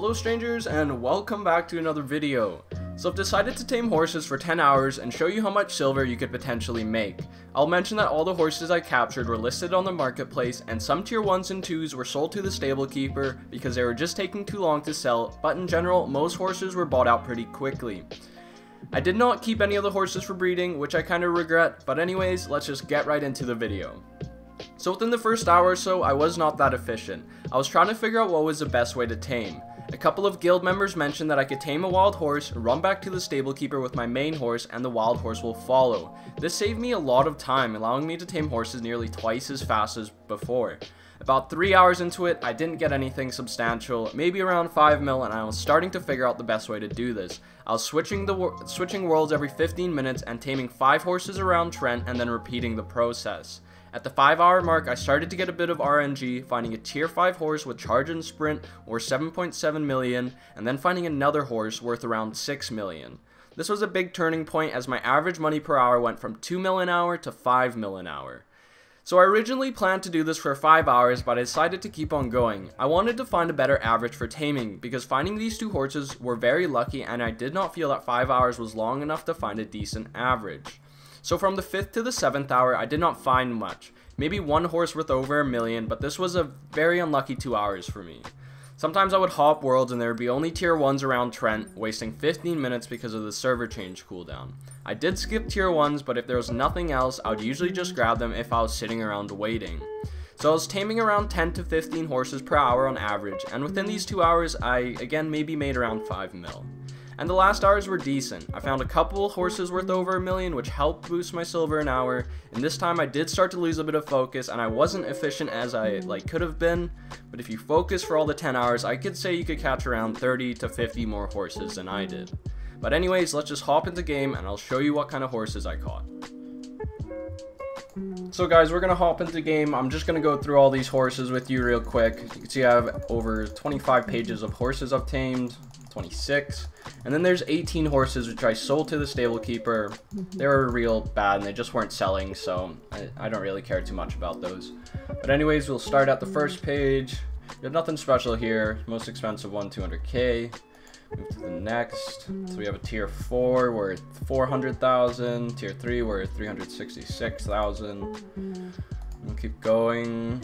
Hello strangers, and welcome back to another video. So I've decided to tame horses for 10 hours and show you how much silver you could potentially make. I'll mention that all the horses I captured were listed on the marketplace, and some tier 1s and 2s were sold to the stable keeper because they were just taking too long to sell, but in general, most horses were bought out pretty quickly. I did not keep any of the horses for breeding, which I kind of regret, but anyways, let's just get right into the video. So within the first hour or so, I was not that efficient. I was trying to figure out what was the best way to tame. A couple of guild members mentioned that I could tame a wild horse, run back to the stable keeper with my main horse, and the wild horse will follow. This saved me a lot of time, allowing me to tame horses nearly twice as fast as before. About 3 hours into it, I didn't get anything substantial, maybe around 5 mil, and I was starting to figure out the best way to do this. I was switching worlds every 15 minutes and taming 5 horses around Trent and then repeating the process. At the 5-hour mark, I started to get a bit of RNG, finding a tier 5 horse with charge and sprint worth 7.7 million, and then finding another horse worth around 6 million. This was a big turning point as my average money per hour went from 2 mil an hour to 5 mil an hour. So I originally planned to do this for 5 hours, but I decided to keep on going. I wanted to find a better average for taming, because finding these 2 horses were very lucky, and I did not feel that 5 hours was long enough to find a decent average. So from the 5th to the 7th hour, I did not find much. Maybe one horse worth over a million, but this was a very unlucky 2 hours for me. Sometimes I would hop worlds and there would be only tier 1s around Trent, wasting 15 minutes because of the server change cooldown. I did skip tier 1s, but if there was nothing else, I would usually just grab them if I was sitting around waiting. So I was taming around 10 to 15 horses per hour on average, and within these 2 hours, I again maybe made around 5 mil. And the last hours were decent. I found a couple horses worth over a million, which helped boost my silver an hour, and this time I did start to lose a bit of focus, and I wasn't efficient as I could have been, but if you focus for all the 10 hours, I could say you could catch around 30 to 50 more horses than I did. But anyways, let's just hop into game, and I'll show you what kind of horses I caught. So guys, we're gonna hop into game. I'm just gonna go through all these horses with you real quick. You can see I have over 25 pages of horses I've tamed, 26, and then there's 18 horses which I sold to the stable keeper. They were real bad and they just weren't selling, so I don't really care too much about those. But anyways, we'll start at the first page. We have nothing special here. Most expensive one, 200k. Move to the next. So we have a tier 4 worth 400,000, tier 3 worth 366,000. We'll keep going.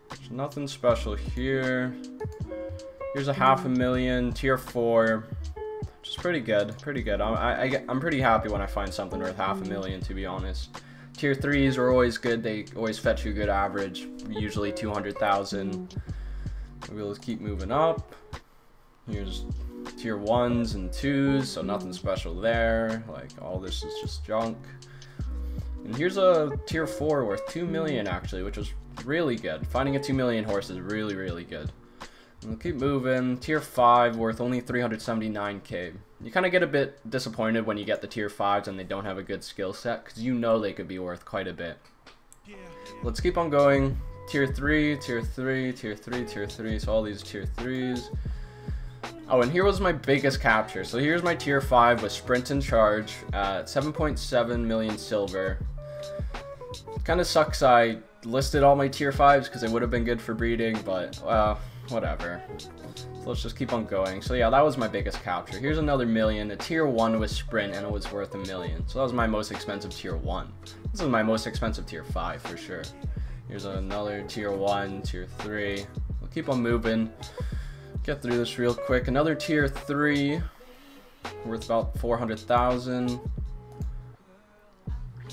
There's nothing special here. Here's a 500,000, tier 4, which is pretty good, I'm pretty happy when I find something worth 500,000, to be honest. Tier 3s are always good, they always fetch you a good average, usually 200,000. We'll keep moving up. Here's tier 1s and 2s, so nothing special there, like all this is just junk. And here's a tier 4 worth 2 million actually, which was really good. Finding a 2 million horse is really good. We'll keep moving. Tier 5 worth only 379k. You kind of get a bit disappointed when you get the tier 5s and they don't have a good skill set, because you know they could be worth quite a bit. Let's keep on going. Tier 3, tier 3, tier 3, tier 3, so all these tier 3s. Oh, and here was my biggest capture. So here's my tier 5 with sprint and charge at 7.7 million silver. Kind of sucks I listed all my tier 5s because it would have been good for breeding, but whatever. So let's just keep on going. So yeah, that was my biggest capture. Here's another million, a tier 1 with sprint, and it was worth a million. So that was my most expensive tier 1. This is my most expensive tier 5 for sure. Here's another tier 1, tier 3. We'll keep on moving. Get through this real quick. Another tier 3 worth about 400,000.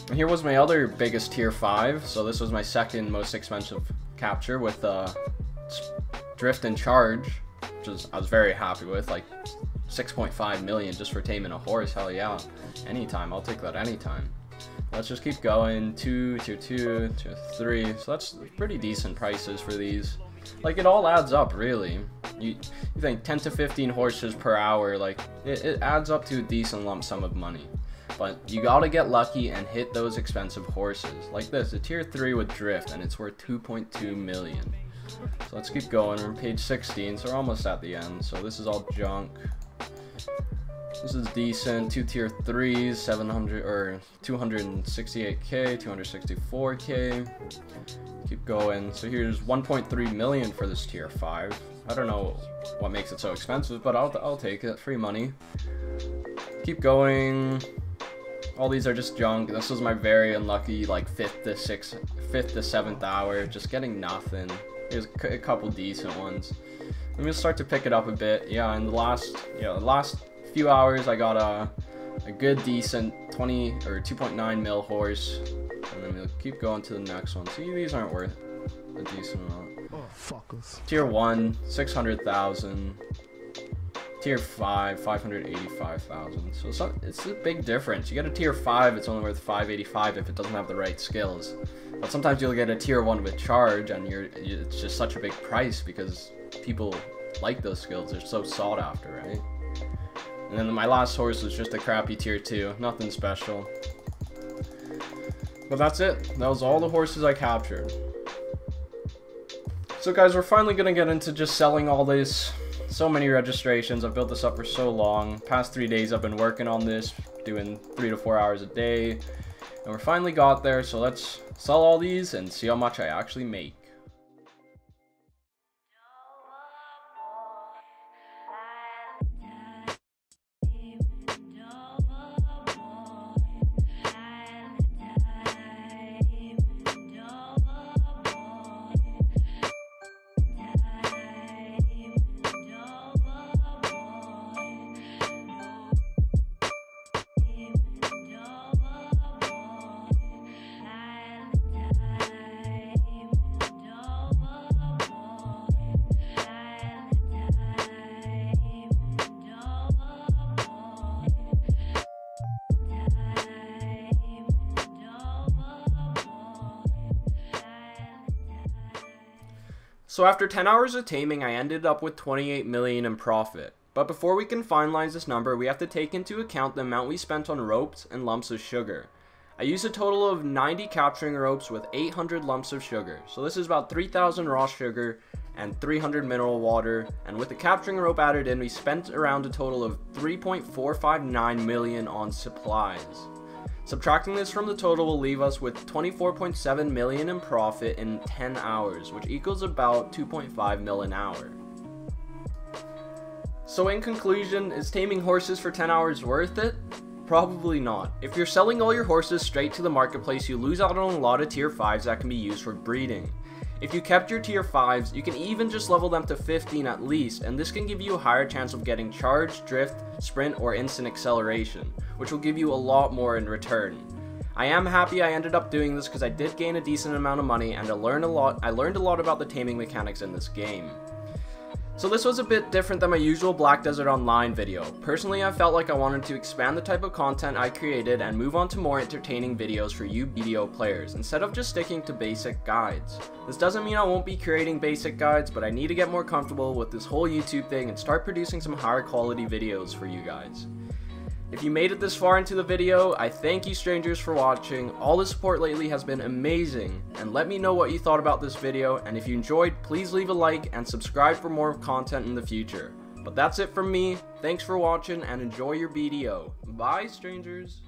And here was my other biggest tier 5. So this was my second most expensive capture with drift and charge, which I was very happy with, like 6.5 million just for taming a horse. Hell yeah, anytime, I'll take that anytime. Let's just keep going. 2, tier 2, tier 3, so that's pretty decent prices for these. Like, it all adds up, really. You think 10 to 15 horses per hour, like it adds up to a decent lump sum of money. But you gotta get lucky and hit those expensive horses. Like this, a tier 3 with drift, and it's worth 2.2 million. So let's keep going. We're on page 16, so we're almost at the end. So this is all junk. This is decent. 2 tier 3s, 700 or 268k, 264k. Keep going. So here's 1.3 million for this tier 5. I don't know what makes it so expensive, but I'll take it. Free money. Keep going. All these are just junk. This was my very unlucky, like, 5th to 7th hour. Just getting nothing. There's a couple decent ones. I'm gonna start to pick it up a bit. Yeah, in the last few hours, I got a good, decent 20 or 2.9 mil horse. And then we'll keep going to the next one. See, these aren't worth a decent amount. Oh, fuckers. Tier 1, 600,000. Tier 5, 585,000. So it's a big difference. You get a tier 5, it's only worth 585 if it doesn't have the right skills. But sometimes you'll get a tier 1 with charge, and it's just such a big price because people like those skills. They're so sought after, right? And then my last horse was just a crappy tier 2. Nothing special. But that's it. That was all the horses I captured. So guys, we're finally going to get into just selling all this. So many registrations. I've built this up for so long. Past 3 days I've been working on this, doing 3 to 4 hours a day. And we're finally got there, so let's sell all these and see how much I actually make. So after 10 hours of taming, I ended up with 28 million in profit. But before we can finalize this number, we have to take into account the amount we spent on ropes and lumps of sugar. I used a total of 90 capturing ropes with 800 lumps of sugar. So this is about 3,000 raw sugar and 300 mineral water. And with the capturing rope added in, we spent around a total of 3.459 million on supplies. Subtracting this from the total will leave us with 24.7 million in profit in 10 hours, which equals about 2.5 mil an hour. So in conclusion, is taming horses for 10 hours worth it? Probably not. If you're selling all your horses straight to the marketplace, you lose out on a lot of tier 5s that can be used for breeding. If you kept your tier 5s, you can even just level them to 15 at least, and this can give you a higher chance of getting charge, drift, sprint, or instant acceleration, which will give you a lot more in return. I am happy I ended up doing this because I did gain a decent amount of money and I learned a lot about the taming mechanics in this game. So this was a bit different than my usual Black Desert Online video. Personally, I felt like I wanted to expand the type of content I created and move on to more entertaining videos for you BDO players, instead of just sticking to basic guides. This doesn't mean I won't be creating basic guides, but I need to get more comfortable with this whole YouTube thing and start producing some higher quality videos for you guys. If you made it this far into the video, I thank you strangers for watching. All the support lately has been amazing, and let me know what you thought about this video, and if you enjoyed, please leave a like and subscribe for more content in the future. But that's it from me. Thanks for watching and enjoy your BDO. Bye, strangers.